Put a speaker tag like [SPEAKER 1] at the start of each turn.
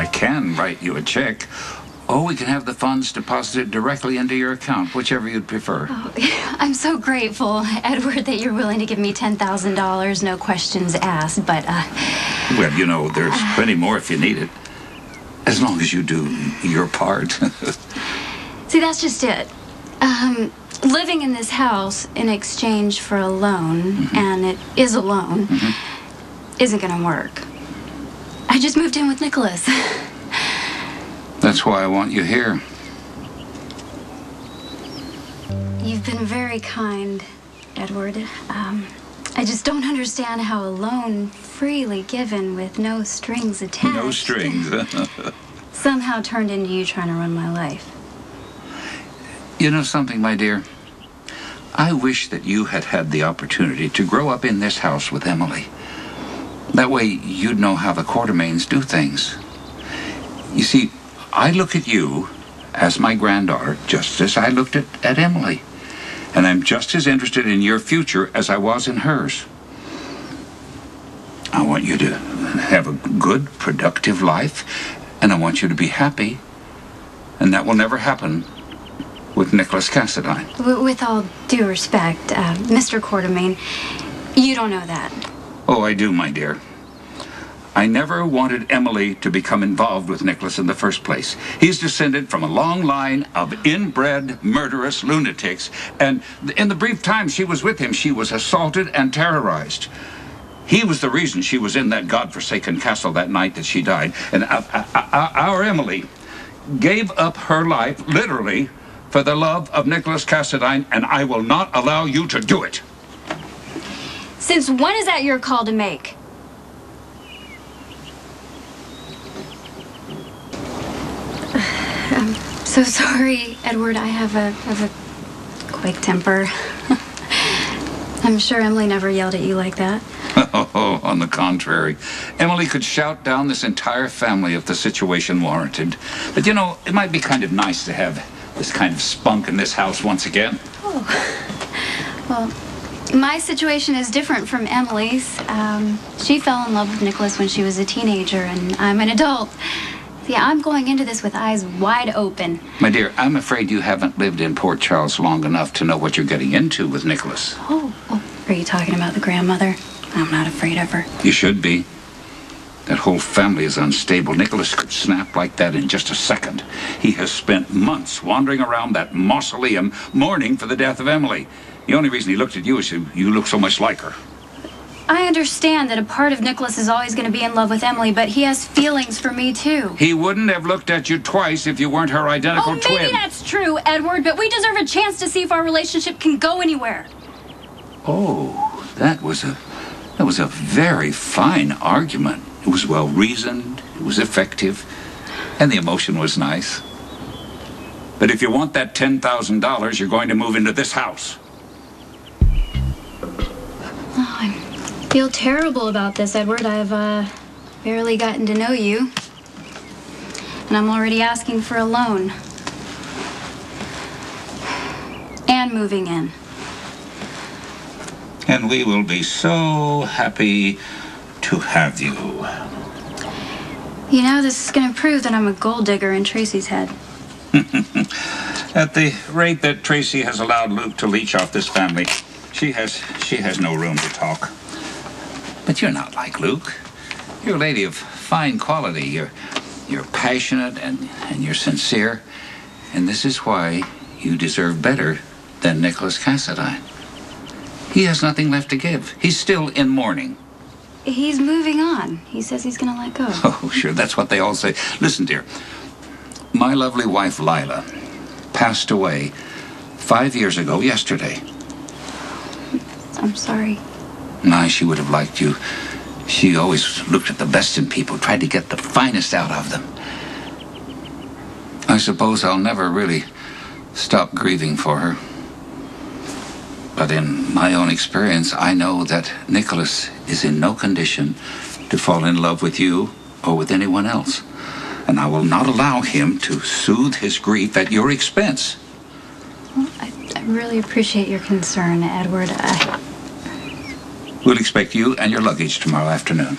[SPEAKER 1] I can write you a check, or we can have the funds deposited directly into your account, whichever you'd prefer.
[SPEAKER 2] Oh, I'm so grateful, Edward, that you're willing to give me $10,000, no questions asked, but,
[SPEAKER 1] Well, you know, there's plenty more if you need it. As long as you do your part.
[SPEAKER 2] See, that's just it. Living in this house in exchange for a loan, and it is a loan, isn't gonna work. I just moved in with Nicholas.
[SPEAKER 1] That's why I want you here.
[SPEAKER 2] You've been very kind, Edward. I just don't understand how a loan freely given with no strings attached...
[SPEAKER 1] No strings.
[SPEAKER 2] somehow turned into you trying to run my life.
[SPEAKER 1] You know something, my dear? I wish that you had had the opportunity to grow up in this house with Emily. That way you'd know how the Quartermaines do things. You see, I look at you as my granddaughter just as I looked at Emily. And I'm just as interested in your future as I was in hers. I want you to have a good, productive life, and I want you to be happy. And that will never happen with Nicholas Cassadine.
[SPEAKER 2] With all due respect, Mr. Quartermaine, you don't know that.
[SPEAKER 1] Oh, I do, my dear. I never wanted Emily to become involved with Nicholas in the first place. He's descended from a long line of inbred, murderous lunatics, and in the brief time she was with him, she was assaulted and terrorized. He was the reason she was in that godforsaken castle that night that she died. And our Emily gave up her life, literally, for the love of Nicholas Cassadine, and I will not allow you to do it.
[SPEAKER 2] Since when is that your call to make? I'm so sorry, Edward. I have a quick temper. I'm sure Emily never yelled at you like that.
[SPEAKER 1] Oh, on the contrary. Emily could shout down this entire family if the situation warranted. But, you know, it might be kind of nice to have this kind of spunk in this house once again.
[SPEAKER 2] Oh. Well, my situation is different from Emily's. She fell in love with Nicholas when she was a teenager, and I'm an adult. See, I'm going into this with eyes wide open.
[SPEAKER 1] My dear, I'm afraid you haven't lived in Port Charles long enough to know what you're getting into with Nicholas.
[SPEAKER 2] Oh, are you talking about the grandmother? I'm not afraid of her.
[SPEAKER 1] You should be. That whole family is unstable. Nicholas could snap like that in just a second. He has spent months wandering around that mausoleum mourning for the death of Emily. The only reason he looked at you is you look so much like her.
[SPEAKER 2] I understand that a part of Nicholas is always going to be in love with Emily, but he has feelings for me, too.
[SPEAKER 1] He wouldn't have looked at you twice if you weren't her identical twin.
[SPEAKER 2] Maybe that's true, Edward, but we deserve a chance to see if our relationship can go anywhere.
[SPEAKER 1] Oh, that was a very fine argument. It was well-reasoned, it was effective, and the emotion was nice. But if you want that $10,000, you're going to move into this house.
[SPEAKER 2] Oh, I feel terrible about this, Edward. I've barely gotten to know you. And I'm already asking for a loan. And moving in.
[SPEAKER 1] And we will be so happy to have you.
[SPEAKER 2] You know, this is going to prove that I'm a gold digger in Tracy's head.
[SPEAKER 1] At the rate that Tracy has allowed Luke to leech off this family, she has no room to talk. But you're not like Luke. You're a lady of fine quality. You're passionate and you're sincere. And this is why you deserve better than Nicholas Cassadine. He has nothing left to give. He's still in mourning.
[SPEAKER 2] He's moving on. He says he's going to let go.
[SPEAKER 1] Oh, sure, that's what they all say. Listen, dear, my lovely wife, Lila, passed away 5 years ago yesterday.
[SPEAKER 2] I'm sorry.
[SPEAKER 1] No, she would have liked you. She always looked at the best in people, tried to get the finest out of them. I suppose I'll never really stop grieving for her. But in my own experience, I know that Nicholas is in no condition to fall in love with you or with anyone else. And I will not allow him to soothe his grief at your expense.
[SPEAKER 2] Well, I really appreciate your concern, Edward.
[SPEAKER 1] We'll expect you and your luggage tomorrow afternoon.